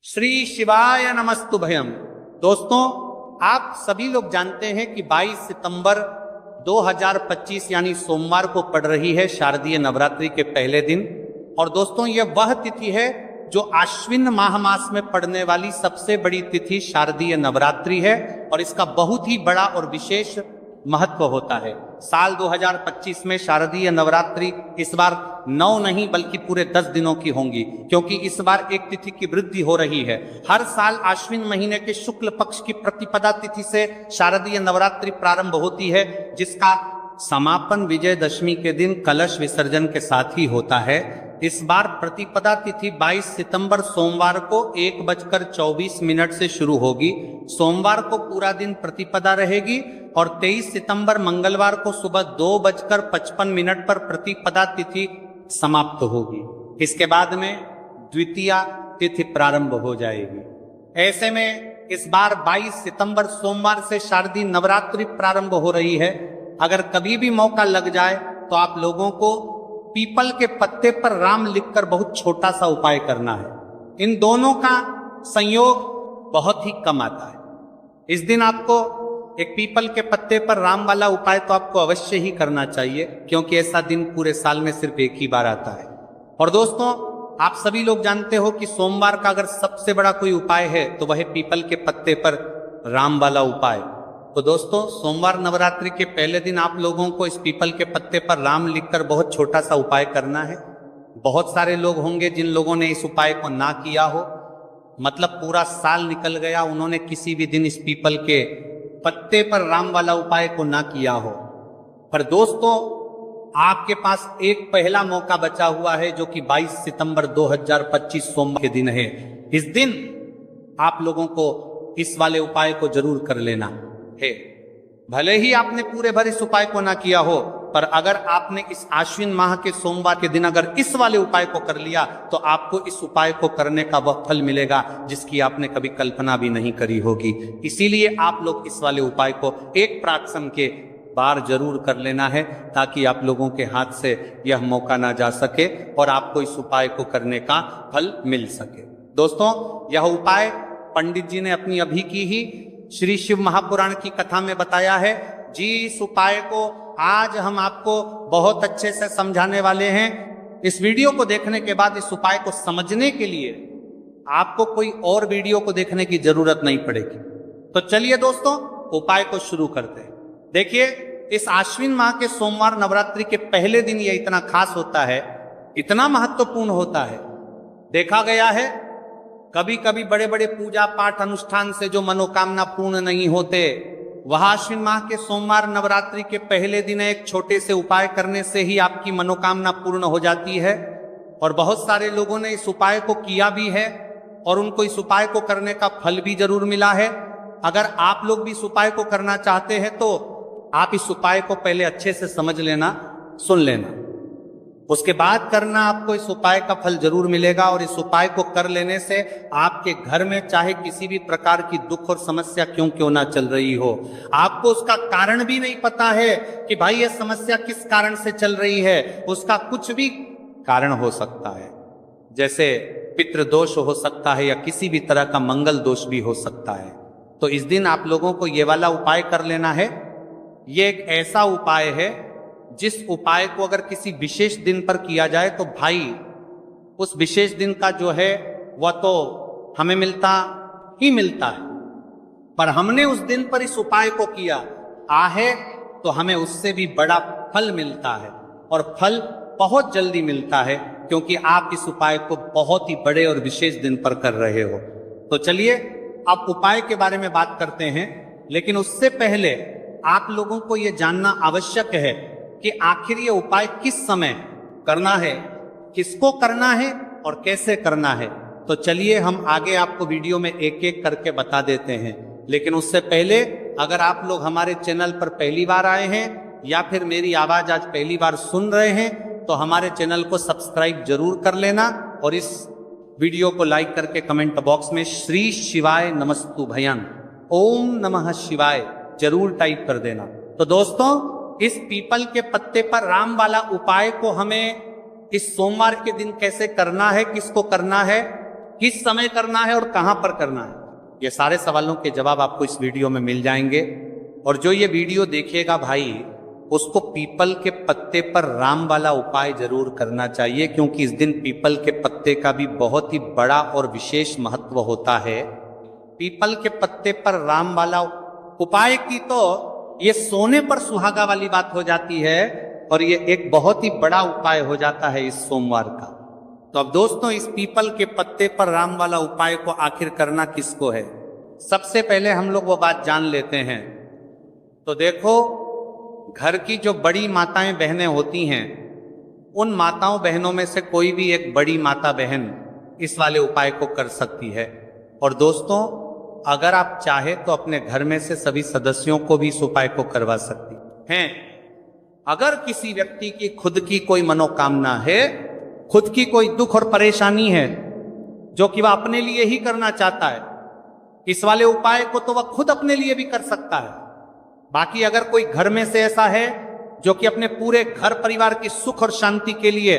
श्री शिवाय नमस्तुभयम। दोस्तों, आप सभी लोग जानते हैं कि 22 सितंबर 2025 यानी सोमवार को पड़ रही है शारदीय नवरात्रि के पहले दिन। और दोस्तों, यह वह तिथि है जो आश्विन माह मास में पड़ने वाली सबसे बड़ी तिथि शारदीय नवरात्रि है और इसका बहुत ही बड़ा और विशेष महत्व होता है। साल 2025 में शारदीय नवरात्रि इस बार 9 नहीं बल्कि पूरे 10 दिनों की होंगी, क्योंकि इस बार एक तिथि की वृद्धि हो रही है। हर साल आश्विन महीने के शुक्ल पक्ष की प्रतिपदा तिथि से शारदीय नवरात्रि प्रारंभ होती है, जिसका समापन विजयदशमी के दिन कलश विसर्जन के साथ ही होता है। इस बार प्रतिपदा तिथि 22 सितंबर सोमवार को 1:24 से शुरू होगी। सोमवार को पूरा दिन प्रतिपदा रहेगी और 23 सितंबर मंगलवार को सुबह 2:55 पर प्रतिपदा तिथि समाप्त होगी। इसके बाद में द्वितीया तिथि प्रारंभ हो जाएगी। ऐसे में इस बार 22 सितंबर सोमवार से शारदीय नवरात्रि प्रारंभ हो रही है। अगर कभी भी मौका लग जाए तो आप लोगों को पीपल के पत्ते पर राम लिखकर बहुत छोटा सा उपाय करना है। इन दोनों का संयोग बहुत ही कम आता है। इस दिन आपको एक पीपल के पत्ते पर राम वाला उपाय तो आपको अवश्य ही करना चाहिए, क्योंकि ऐसा दिन पूरे साल में सिर्फ एक ही बार आता है। और दोस्तों, आप सभी लोग जानते हो कि सोमवार का अगर सबसे बड़ा कोई उपाय है तो वह पीपल के पत्ते पर राम वाला उपाय। तो दोस्तों, सोमवार नवरात्रि के पहले दिन आप लोगों को इस पीपल के पत्ते पर राम लिखकर बहुत छोटा सा उपाय करना है। बहुत सारे लोग होंगे जिन लोगों ने इस उपाय को ना किया हो, मतलब पूरा साल निकल गया, उन्होंने किसी भी दिन इस पीपल के पत्ते पर राम वाला उपाय को ना किया हो। पर दोस्तों, आपके पास एक पहला मौका बचा हुआ है, जो कि 22 सितंबर 2025 सोमवार के दिन है। इस दिन आप लोगों को इस वाले उपाय को जरूर कर लेना है। भले ही आपने पूरे भर इस उपाय को ना किया हो, पर अगर आपने इस आश्विन माह के सोमवार के दिन अगर इस वाले उपाय को कर लिया तो आपको इस उपाय को करने का वह फल मिलेगा जिसकी आपने कभी कल्पना भी नहीं करी होगी। इसीलिए आप लोग इस वाले उपाय को एक प्राक्षम के बार जरूर कर लेना है, ताकि आप लोगों के हाथ से यह मौका ना जा सके और आपको इस उपाय को करने का फल मिल सके। दोस्तों, यह उपाय पंडित जी ने अपनी अभी की ही श्री शिव महापुराण की कथा में बताया है जी। इस उपाय को आज हम आपको बहुत अच्छे से समझाने वाले हैं। इस वीडियो को देखने के बाद इस उपाय को समझने के लिए आपको कोई और वीडियो को देखने की जरूरत नहीं पड़ेगी। तो चलिए दोस्तों, उपाय को शुरू करते हैं। देखिए, इस आश्विन माह के सोमवार नवरात्रि के पहले दिन यह इतना खास होता है, इतना महत्वपूर्ण होता है। देखा गया है कभी कभी बड़े बड़े पूजा पाठ अनुष्ठान से जो मनोकामना पूर्ण नहीं होते, वह आश्विन माह के सोमवार नवरात्रि के पहले दिन एक छोटे से उपाय करने से ही आपकी मनोकामना पूर्ण हो जाती है। और बहुत सारे लोगों ने इस उपाय को किया भी है और उनको इस उपाय को करने का फल भी जरूर मिला है। अगर आप लोग भी इस उपाय को करना चाहते हैं तो आप इस उपाय को पहले अच्छे से समझ लेना, सुन लेना, उसके बाद करना। आपको इस उपाय का फल जरूर मिलेगा। और इस उपाय को कर लेने से आपके घर में चाहे किसी भी प्रकार की दुख और समस्या क्यों ना चल रही हो, आपको उसका कारण भी नहीं पता है कि भाई ये समस्या किस कारण से चल रही है, उसका कुछ भी कारण हो सकता है। जैसे पितृदोष हो सकता है या किसी भी तरह का मंगल दोष भी हो सकता है। तो इस दिन आप लोगों को ये वाला उपाय कर लेना है। ये एक ऐसा उपाय है जिस उपाय को अगर किसी विशेष दिन पर किया जाए तो भाई उस विशेष दिन का जो है वह तो हमें मिलता ही मिलता है, पर हमने उस दिन पर इस उपाय को किया आहे तो हमें उससे भी बड़ा फल मिलता है। और फल बहुत जल्दी मिलता है, क्योंकि आप इस उपाय को बहुत ही बड़े और विशेष दिन पर कर रहे हो। तो चलिए अब उपाय के बारे में बात करते हैं, लेकिन उससे पहले आप लोगों को यह जानना आवश्यक है कि आखिर ये उपाय किस समय करना है, किसको करना है और कैसे करना है। तो चलिए हम आगे आपको वीडियो में एक एक करके बता देते हैं। लेकिन उससे पहले, अगर आप लोग हमारे चैनल पर पहली बार आए हैं या फिर मेरी आवाज आज पहली बार सुन रहे हैं, तो हमारे चैनल को सब्सक्राइब जरूर कर लेना और इस वीडियो को लाइक करके कमेंट बॉक्स में श्री शिवाय नमस्तुभयम, ओम नमः शिवाय जरूर टाइप कर देना। तो दोस्तों, इस पीपल के पत्ते पर राम वाला उपाय को हमें इस सोमवार के दिन कैसे करना है, किसको करना है, किस समय करना है और कहां पर करना है, ये सारे सवालों के जवाब आपको इस वीडियो में मिल जाएंगे। और जो ये वीडियो देखेगा भाई, उसको पीपल के पत्ते पर राम वाला उपाय जरूर करना चाहिए, क्योंकि इस दिन पीपल के पत्ते का भी बहुत ही बड़ा और विशेष महत्व होता है। पीपल के पत्ते पर राम वाला उपाय की तो ये सोने पर सुहागा वाली बात हो जाती है, और ये एक बहुत ही बड़ा उपाय हो जाता है इस सोमवार का। तो अब दोस्तों, इस पीपल के पत्ते पर राम वाला उपाय को आखिर करना किसको है, सबसे पहले हम लोग वो बात जान लेते हैं। तो देखो, घर की जो बड़ी माताएं बहनें होती हैं, उन माताओं बहनों में से कोई भी एक बड़ी माता बहन इस वाले उपाय को कर सकती है। और दोस्तों, अगर आप चाहे तो अपने घर में से सभी सदस्यों को भी इस उपाय को करवा सकती हैं। अगर किसी व्यक्ति की खुद की कोई मनोकामना है, खुद की कोई दुख और परेशानी है जो कि वह अपने लिए ही करना चाहता है, इस वाले उपाय को तो वह खुद अपने लिए भी कर सकता है। बाकी अगर कोई घर में से ऐसा है जो कि अपने पूरे घर परिवार की सुख और शांति के लिए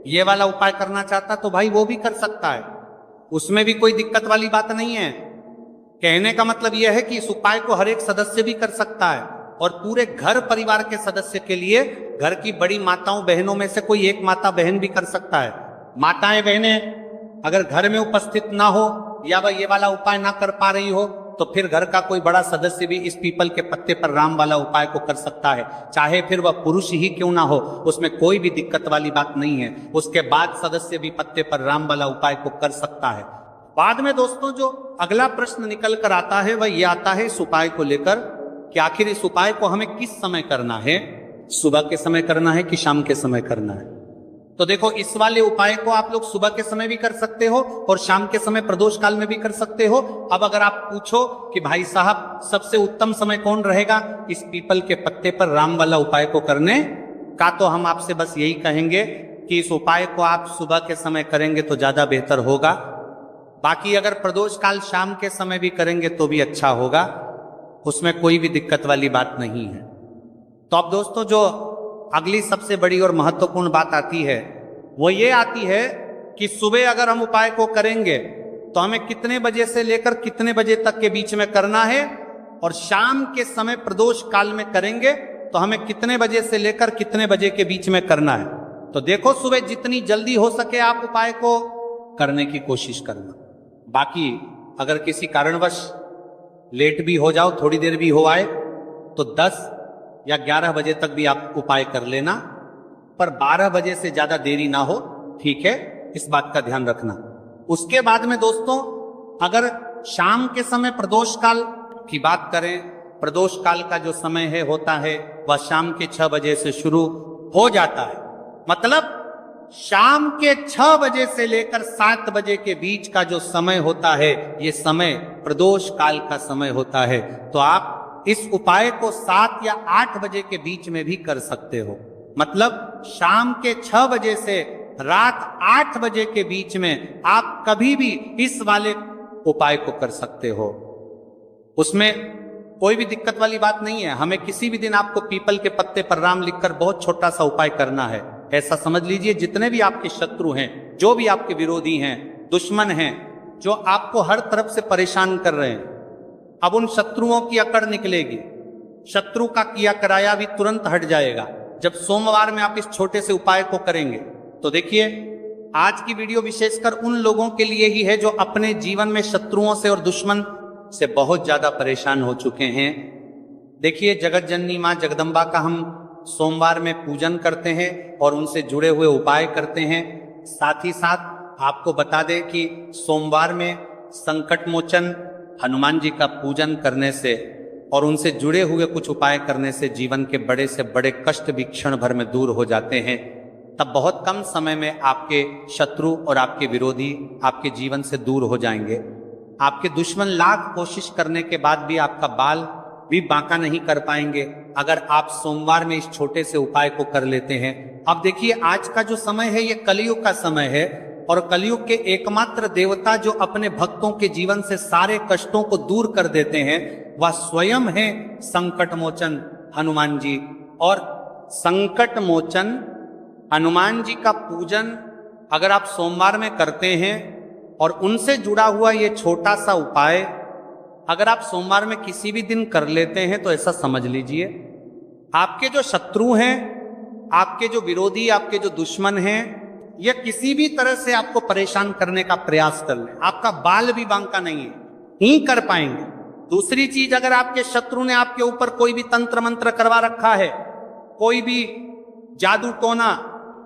ये वाला उपाय करना चाहता, तो भाई वो भी कर सकता है, उसमें भी कोई दिक्कत वाली बात नहीं है। कहने का मतलब यह है कि इस उपाय को हर एक सदस्य भी कर सकता है, और पूरे घर परिवार के सदस्य के लिए घर की बड़ी माताओं बहनों में से कोई एक माता बहन भी कर सकता है। माताएं बहनें अगर घर में उपस्थित ना हो या वह ये वाला उपाय ना कर पा रही हो, तो फिर घर का कोई बड़ा सदस्य भी इस पीपल के पत्ते पर राम वाला उपाय को कर सकता है, चाहे फिर वह पुरुष ही क्यों ना हो, उसमें कोई भी दिक्कत वाली बात नहीं है। उसके बाद सदस्य भी पत्ते पर राम वाला उपाय को कर सकता है। बाद में दोस्तों, जो अगला प्रश्न निकल कर आता है वह यह आता है इस उपाय को लेकर कि आखिर इस उपाय को हमें किस समय करना है, सुबह के समय करना है कि शाम के समय करना है। तो देखो, इस वाले उपाय को आप लोग सुबह के समय भी कर सकते हो और शाम के समय प्रदोष काल में भी कर सकते हो। अब अगर आप पूछो कि भाई साहब सबसे उत्तम समय कौन रहेगा इस पीपल के पत्ते पर राम वाला उपाय को करने का, तो हम आपसे बस यही कहेंगे कि इस उपाय को आप सुबह के समय करेंगे तो ज्यादा बेहतर होगा। बाकी अगर प्रदोष काल शाम के समय भी करेंगे तो भी अच्छा होगा, उसमें कोई भी दिक्कत वाली बात नहीं है। तो अब दोस्तों, जो अगली सबसे बड़ी और महत्वपूर्ण बात आती है वो ये आती है कि सुबह अगर हम उपाय को करेंगे तो हमें कितने बजे से लेकर कितने बजे तक के बीच में करना है, और शाम के समय प्रदोष काल में करेंगे तो हमें कितने बजे से लेकर कितने बजे के बीच में करना है। तो देखो, सुबह जितनी जल्दी हो सके आप उपाय को करने की कोशिश करना। बाकी अगर किसी कारणवश लेट भी हो जाओ, थोड़ी देर भी हो आए, तो 10 या 11 बजे तक भी आप उपाय कर लेना, पर 12 बजे से ज्यादा देरी ना हो, ठीक है, इस बात का ध्यान रखना। उसके बाद में दोस्तों, अगर शाम के समय प्रदोष काल की बात करें, प्रदोष काल का जो समय है होता है वह शाम के 6 बजे से शुरू हो जाता है। मतलब शाम के 6 बजे से लेकर 7 बजे के बीच का जो समय होता है, ये समय प्रदोष काल का समय होता है। तो आप इस उपाय को 7 या 8 बजे के बीच में भी कर सकते हो। मतलब शाम के 6 बजे से रात 8 बजे के बीच में आप कभी भी इस वाले उपाय को कर सकते हो, उसमें कोई भी दिक्कत वाली बात नहीं है। हमें किसी भी दिन आपको पीपल के पत्ते पर राम लिखकर बहुत छोटा सा उपाय करना है। ऐसा समझ लीजिए, जितने भी आपके शत्रु हैं, जो भी आपके विरोधी हैं, दुश्मन हैं, जो आपको हर तरफ से परेशान कर रहे हैं, अब उन शत्रुओं की अकड़ निकलेगी। शत्रु का किया कराया भी तुरंत हट जाएगा जब सोमवार में आप इस छोटे से उपाय को करेंगे। तो देखिए, आज की वीडियो विशेषकर उन लोगों के लिए ही है जो अपने जीवन में शत्रुओं से और दुश्मन से बहुत ज्यादा परेशान हो चुके हैं। देखिए, जगत जननी मां जगदम्बा का हम सोमवार में पूजन करते हैं और उनसे जुड़े हुए उपाय करते हैं। साथ ही साथ आपको बता दें कि सोमवार में संकट मोचन हनुमान जी का पूजन करने से और उनसे जुड़े हुए कुछ उपाय करने से जीवन के बड़े से बड़े कष्ट भी क्षण भर में दूर हो जाते हैं। तब बहुत कम समय में आपके शत्रु और आपके विरोधी आपके जीवन से दूर हो जाएंगे। आपके दुश्मन लाख कोशिश करने के बाद भी आपका बाल भी बांका नहीं कर पाएंगे अगर आप सोमवार में इस छोटे से उपाय को कर लेते हैं। अब देखिए, आज का जो समय है ये कलयुग का समय है, और कलयुग के एकमात्र देवता जो अपने भक्तों के जीवन से सारे कष्टों को दूर कर देते हैं वह स्वयं है संकट मोचन हनुमान जी। और संकट मोचन हनुमान जी का पूजन अगर आप सोमवार में करते हैं और उनसे जुड़ा हुआ ये छोटा सा उपाय अगर आप सोमवार में किसी भी दिन कर लेते हैं तो ऐसा समझ लीजिए आपके जो शत्रु हैं, आपके जो विरोधी, आपके जो दुश्मन हैं, या किसी भी तरह से आपको परेशान करने का प्रयास कर ले, आपका बाल भी बांका नहीं है, ही कर पाएंगे। दूसरी चीज, अगर आपके शत्रु ने आपके ऊपर कोई भी तंत्र मंत्र करवा रखा है, कोई भी जादू टोना,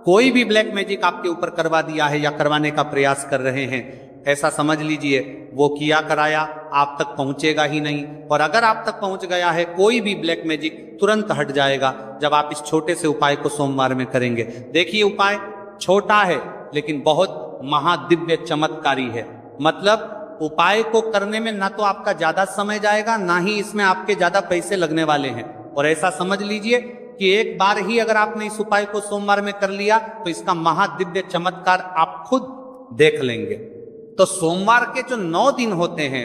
कोई भी ब्लैक मैजिक आपके ऊपर करवा दिया है या करवाने का प्रयास कर रहे हैं, ऐसा समझ लीजिए वो किया कराया आप तक पहुंचेगा ही नहीं। और अगर आप तक पहुंच गया है कोई भी ब्लैक मैजिक, तुरंत हट जाएगा जब आप इस छोटे से उपाय को सोमवार में करेंगे। देखिए उपाय छोटा है लेकिन बहुत महादिव्य चमत्कारी है। मतलब उपाय को करने में ना तो आपका ज्यादा समय जाएगा, ना ही इसमें आपके ज्यादा पैसे लगने वाले हैं। और ऐसा समझ लीजिए कि एक बार ही अगर आपने इस उपाय को सोमवार में कर लिया तो इसका महादिव्य चमत्कार आप खुद देख लेंगे। तो सोमवार के जो 9 दिन होते हैं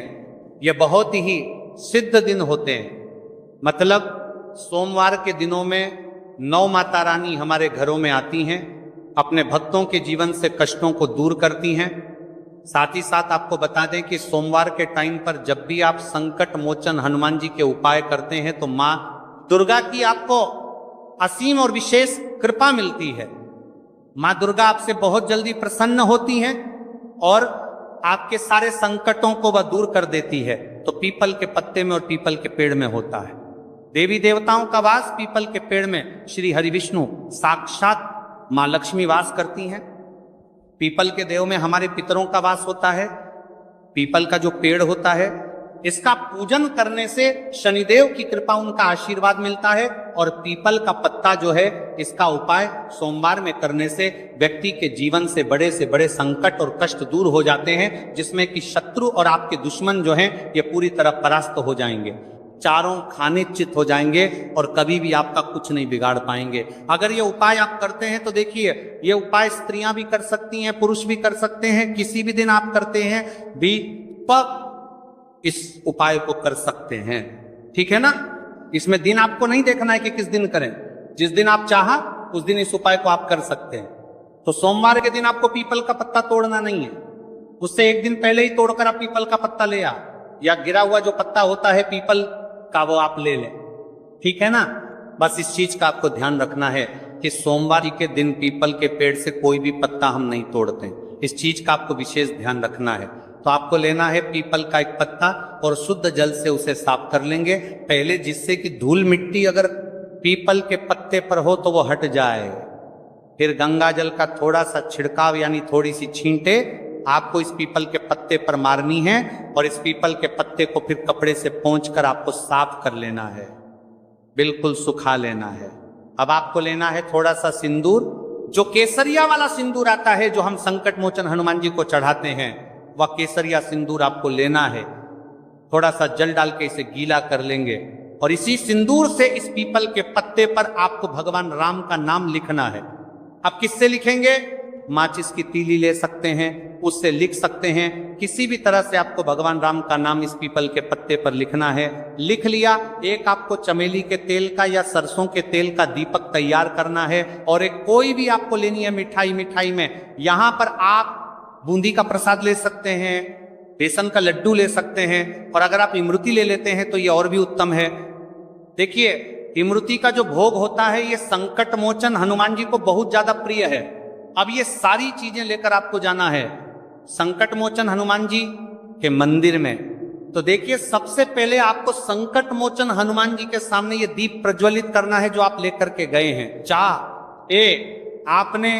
ये बहुत ही सिद्ध दिन होते हैं। मतलब सोमवार के दिनों में 9 माता रानी हमारे घरों में आती हैं, अपने भक्तों के जीवन से कष्टों को दूर करती हैं। साथ ही साथ आपको बता दें कि सोमवार के टाइम पर जब भी आप संकट मोचन हनुमान जी के उपाय करते हैं तो माँ दुर्गा की आपको असीम और विशेष कृपा मिलती है। माँ दुर्गा आपसे बहुत जल्दी प्रसन्न होती हैं और आपके सारे संकटों को वह दूर कर देती है। तो पीपल के पत्ते में और पीपल के पेड़ में होता है। देवी देवताओं का वास पीपल के पेड़ में श्री हरि विष्णु साक्षात माँ लक्ष्मी वास करती हैं। पीपल के देव में हमारे पितरों का वास होता है। पीपल का जो पेड़ होता है इसका पूजन करने से शनिदेव की कृपा, उनका आशीर्वाद मिलता है। और पीपल का पत्ता जो है इसका उपाय सोमवार में करने से व्यक्ति के जीवन से बड़े संकट और कष्ट दूर हो जाते हैं, जिसमें कि शत्रु और आपके दुश्मन जो हैं ये पूरी तरह परास्त हो जाएंगे, चारों खाने चित हो जाएंगे और कभी भी आपका कुछ नहीं बिगाड़ पाएंगे। अगर ये उपाय आप करते हैं तो देखिए ये उपाय स्त्रियां भी कर सकती हैं, पुरुष भी कर सकते हैं। किसी भी दिन आप करते हैं भी पक इस उपाय को कर सकते हैं, ठीक है ना। इसमें दिन आपको नहीं देखना है कि किस दिन करें, जिस दिन आप चाहा उस दिन इस उपाय को आप कर सकते हैं। तो सोमवार के दिन आपको पीपल का पत्ता तोड़ना नहीं है, उससे एक दिन पहले ही तोड़कर आप पीपल का पत्ता ले आ, या गिरा हुआ जो पत्ता होता है पीपल का वो आप ले लें, ठीक है ना। बस इस चीज का आपको ध्यान रखना है कि सोमवार के दिन पीपल के पेड़ से कोई भी पत्ता हम नहीं तोड़ते, इस चीज का आपको विशेष ध्यान रखना है। तो आपको लेना है पीपल का एक पत्ता और शुद्ध जल से उसे साफ कर लेंगे पहले, जिससे कि धूल मिट्टी अगर पीपल के पत्ते पर हो तो वो हट जाए। फिर गंगा जल का थोड़ा सा छिड़काव यानी थोड़ी सी छींटे आपको इस पीपल के पत्ते पर मारनी है और इस पीपल के पत्ते को फिर कपड़े से पोंछकर आपको साफ कर लेना है, बिल्कुल सुखा लेना है। अब आपको लेना है थोड़ा सा सिंदूर, जो केसरिया वाला सिंदूर आता है जो हम संकट मोचन हनुमान जी को चढ़ाते हैं, वह केसरिया सिंदूर आपको लेना है। थोड़ा सा जल डाल के इसे गीला कर लेंगे और इसी सिंदूर से इस पीपल के पत्ते पर आपको भगवान राम का नाम लिखना है। अब किससे लिखेंगे? माचिस की तीली ले सकते हैं, उससे लिख सकते हैं, किसी भी तरह से आपको भगवान राम का नाम इस पीपल के पत्ते पर लिखना है। लिख लिया, एक आपको चमेली के तेल का या सरसों के तेल का दीपक तैयार करना है और एक कोई भी आपको लेनी है मिठाई में। यहां पर आप बूंदी का प्रसाद ले सकते हैं, बेसन का लड्डू ले सकते हैं, और अगर आप इमरती ले लेते हैं तो ये और भी उत्तम है। देखिए इमरती का जो भोग होता है ये संकट मोचन हनुमान जी को बहुत ज्यादा प्रिय है। अब ये सारी चीजें लेकर आपको जाना है संकट मोचन हनुमान जी के मंदिर में। तो देखिए सबसे पहले आपको संकट मोचन हनुमान जी के सामने ये दीप प्रज्वलित करना है जो आप लेकर के गए हैं। आपने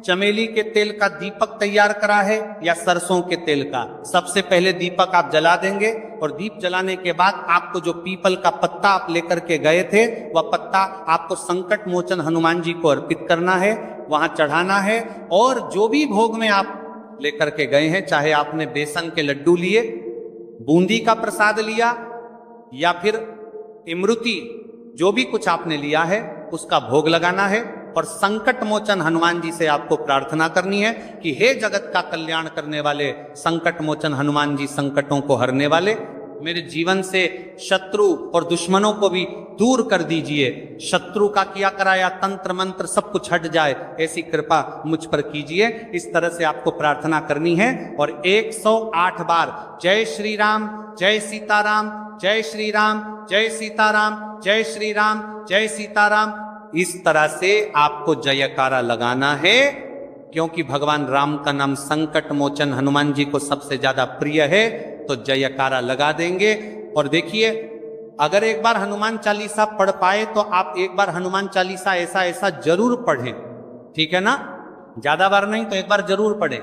चमेली के तेल का दीपक तैयार करा है या सरसों के तेल का, सबसे पहले दीपक आप जला देंगे और दीप जलाने के बाद आपको जो पीपल का पत्ता आप लेकर के गए थे वह पत्ता आपको संकट मोचन हनुमान जी को अर्पित करना है, वहां चढ़ाना है। और जो भी भोग में आप लेकर के गए हैं, चाहे आपने बेसन के लड्डू लिए, बूंदी का प्रसाद लिया या फिर इमरती, जो भी कुछ आपने लिया है उसका भोग लगाना है और संकट मोचन हनुमान जी से आपको प्रार्थना करनी है कि हे जगत का कल्याण करने वाले संकट मोचन हनुमान जी, संकटों को हरने वाले, मेरे जीवन से शत्रु और दुश्मनों को भी दूर कर दीजिए। शत्रु का किया कराया तंत्र मंत्र सब कुछ हट जाए, ऐसी कृपा मुझ पर कीजिए। इस तरह से आपको प्रार्थना करनी है और 108 बार जय श्री राम, जय सीताराम, जय श्री राम, जय सीताराम, जय श्री राम, जय सीताराम, इस तरह से आपको जयकारा लगाना है। क्योंकि भगवान राम का नाम संकट मोचन हनुमान जी को सबसे ज्यादा प्रिय है, तो जयकारा लगा देंगे। और देखिए, अगर एक बार हनुमान चालीसा पढ़ पाए तो आप एक बार हनुमान चालीसा ऐसा ऐसा जरूर पढ़ें, ठीक है ना? ज्यादा बार नहीं तो एक बार जरूर पढ़ें।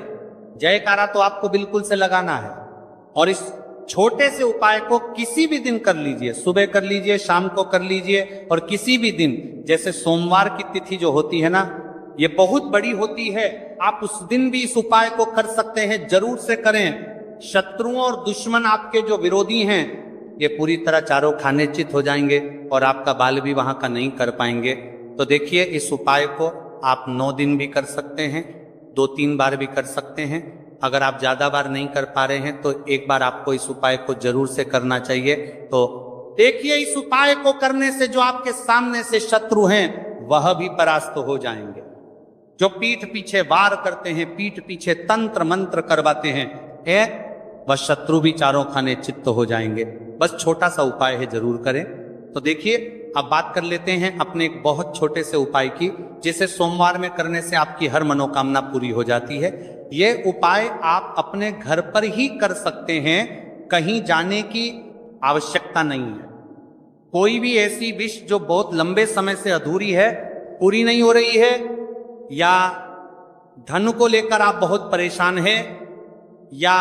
जयकारा तो आपको बिल्कुल से लगाना है। और इस छोटे से उपाय को किसी भी दिन कर लीजिए, सुबह कर लीजिए, शाम को कर लीजिए, और किसी भी दिन, जैसे सोमवार की तिथि जो होती है ना, ये बहुत बड़ी होती है, आप उस दिन भी इस उपाय को कर सकते हैं, जरूर से करें। शत्रुओं और दुश्मन आपके जो विरोधी हैं ये पूरी तरह चारों खाने चित हो जाएंगे और आपका बाल भी वहां का नहीं कर पाएंगे। तो देखिए, इस उपाय को आप 9 दिन भी कर सकते हैं, 2-3 बार भी कर सकते हैं। अगर आप ज्यादा बार नहीं कर पा रहे हैं तो एक बार आपको इस उपाय को जरूर से करना चाहिए। तो देखिए, इस उपाय को करने से जो आपके सामने से शत्रु हैं वह भी परास्त हो जाएंगे। जो पीठ पीछे वार करते हैं, पीठ पीछे तंत्र मंत्र करवाते हैं, वह शत्रु भी चारों खाने चित्त हो जाएंगे। बस छोटा सा उपाय है, जरूर करें। तो देखिए, अब बात कर लेते हैं अपने एक बहुत छोटे से उपाय की, जिसे सोमवार में करने से आपकी हर मनोकामना पूरी हो जाती है। ये उपाय आप अपने घर पर ही कर सकते हैं, कहीं जाने की आवश्यकता नहीं है। कोई भी ऐसी विश जो बहुत लंबे समय से अधूरी है, पूरी नहीं हो रही है, या धन को लेकर आप बहुत परेशान हैं, या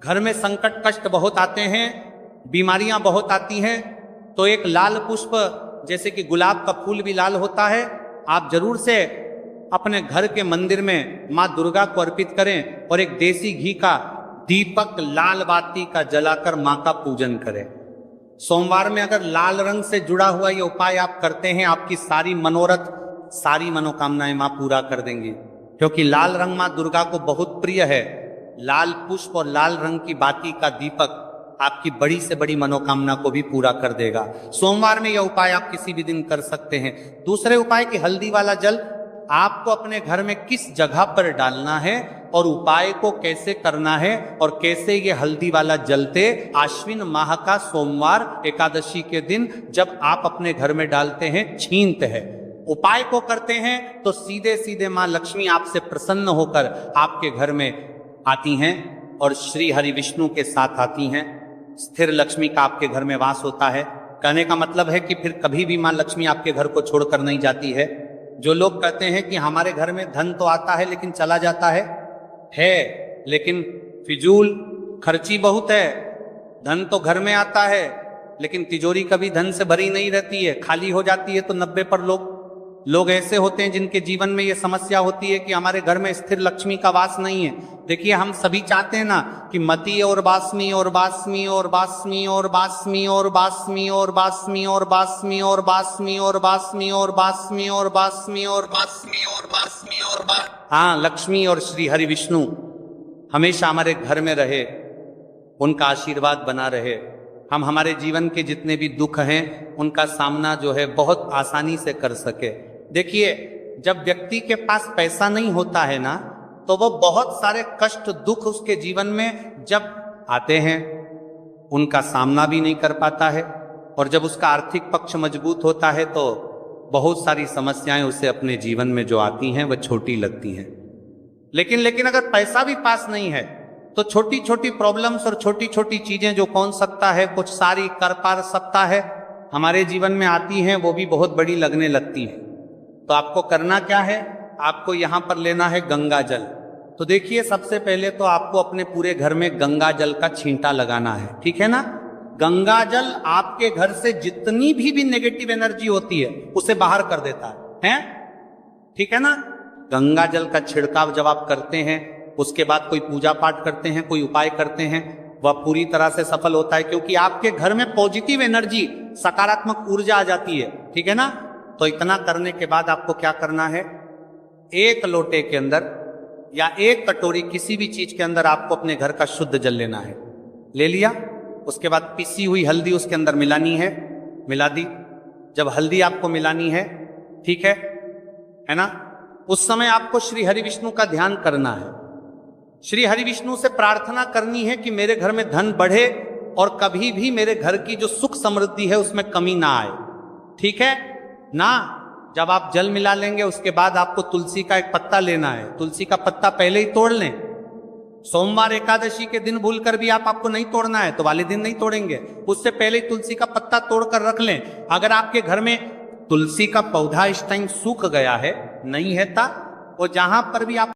घर में संकट कष्ट बहुत आते हैं, बीमारियां बहुत आती हैं, तो एक लाल पुष्प, जैसे कि गुलाब का फूल भी लाल होता है, आप जरूर से अपने घर के मंदिर में माँ दुर्गा को अर्पित करें और एक देसी घी का दीपक लाल बाती का जलाकर माँ का पूजन करें। सोमवार में अगर लाल रंग से जुड़ा हुआ ये उपाय आप करते हैं, आपकी सारी मनोरथ, सारी मनोकामनाएं माँ पूरा कर देंगी। क्योंकि लाल रंग माँ दुर्गा को बहुत प्रिय है। लाल पुष्प और लाल रंग की बाती का दीपक आपकी बड़ी से बड़ी मनोकामना को भी पूरा कर देगा। सोमवार में यह उपाय आप किसी भी दिन कर सकते हैं। दूसरे उपाय की हल्दी वाला जल आपको अपने घर में किस जगह पर डालना है और उपाय को कैसे करना है और कैसे ये हल्दी वाला जलते, आश्विन माह का सोमवार एकादशी के दिन जब आप अपने घर में डालते हैं, छीनते हैं, उपाय को करते हैं, तो सीधे सीधे माँ लक्ष्मी आपसे प्रसन्न होकर आपके घर में आती हैं और श्री हरि विष्णु के साथ आती हैं। स्थिर लक्ष्मी का आपके घर में वास होता है। कहने का मतलब है कि फिर कभी भी माँ लक्ष्मी आपके घर को छोड़कर नहीं जाती है। जो लोग कहते हैं कि हमारे घर में धन तो आता है लेकिन चला जाता है लेकिन फिजूल खर्ची बहुत है। धन तो घर में आता है लेकिन तिजोरी कभी धन से भरी नहीं रहती है, खाली हो जाती है। तो 90% लोग ऐसे होते हैं जिनके जीवन में ये समस्या होती है कि हमारे घर में स्थिर लक्ष्मी का वास नहीं है। देखिए, हम सभी चाहते हैं ना कि मती और बासमी और बासमी और बासमी और बासमी और बासमी और बासमी और बासमी और बासमी और बासमी और बासमी और बासमी और बासमी और बासमी और हाँ, लक्ष्मी और श्री हरि विष्णु हमेशा हमारे घर में रहे, उनका आशीर्वाद बना रहे। हम हमारे जीवन के जितने भी दुख हैं उनका सामना जो है बहुत आसानी से कर सके। देखिए, जब व्यक्ति के पास पैसा नहीं होता है ना, तो वो बहुत सारे कष्ट दुख उसके जीवन में जब आते हैं उनका सामना भी नहीं कर पाता है, और जब उसका आर्थिक पक्ष मजबूत होता है तो बहुत सारी समस्याएं उसे अपने जीवन में जो आती हैं वह छोटी लगती हैं। लेकिन अगर पैसा भी पास नहीं है तो छोटी छोटी प्रॉब्लम्स और छोटी छोटी चीजें जो कौन सकता है कुछ सारी कर पा सकता है हमारे जीवन में आती हैं, वो भी बहुत बड़ी लगने लगती हैं। तो आपको करना क्या है, आपको यहाँ पर लेना है गंगा जल। तो देखिए, सबसे पहले तो आपको अपने पूरे घर में गंगा जल का छींटा लगाना है, ठीक है ना। गंगा जल आपके घर से जितनी भी नेगेटिव एनर्जी होती है उसे बाहर कर देता है, ठीक है ना। गंगा जल का छिड़काव जब आप करते हैं, उसके बाद कोई पूजा पाठ करते हैं, कोई उपाय करते हैं, वह पूरी तरह से सफल होता है, क्योंकि आपके घर में पॉजिटिव एनर्जी, सकारात्मक ऊर्जा आ जाती है, ठीक है ना। तो इतना करने के बाद आपको क्या करना है, एक लोटे के अंदर या एक कटोरी किसी भी चीज के अंदर आपको अपने घर का शुद्ध जल लेना है। ले लिया, उसके बाद पिसी हुई हल्दी उसके अंदर मिलानी है, मिला दी, जब हल्दी आपको मिलानी है, ठीक है ना, उस समय आपको श्री हरि विष्णु का ध्यान करना है। श्री हरि विष्णु से प्रार्थना करनी है कि मेरे घर में धन बढ़े और कभी भी मेरे घर की जो सुख समृद्धि है उसमें कमी ना आए, ठीक है ना। जब आप जल मिला लेंगे उसके बाद आपको तुलसी का एक पत्ता लेना है, तुलसी का पत्ता पहले ही तोड़ लें। सोमवार एकादशी के दिन भूलकर भी आपको नहीं तोड़ना है तो वाले दिन नहीं तोड़ेंगे, उससे पहले ही तुलसी का पत्ता तोड़कर रख लें। अगर आपके घर में तुलसी का पौधा इस टाइम सूख गया है, नहीं है था, वो जहां पर भी आप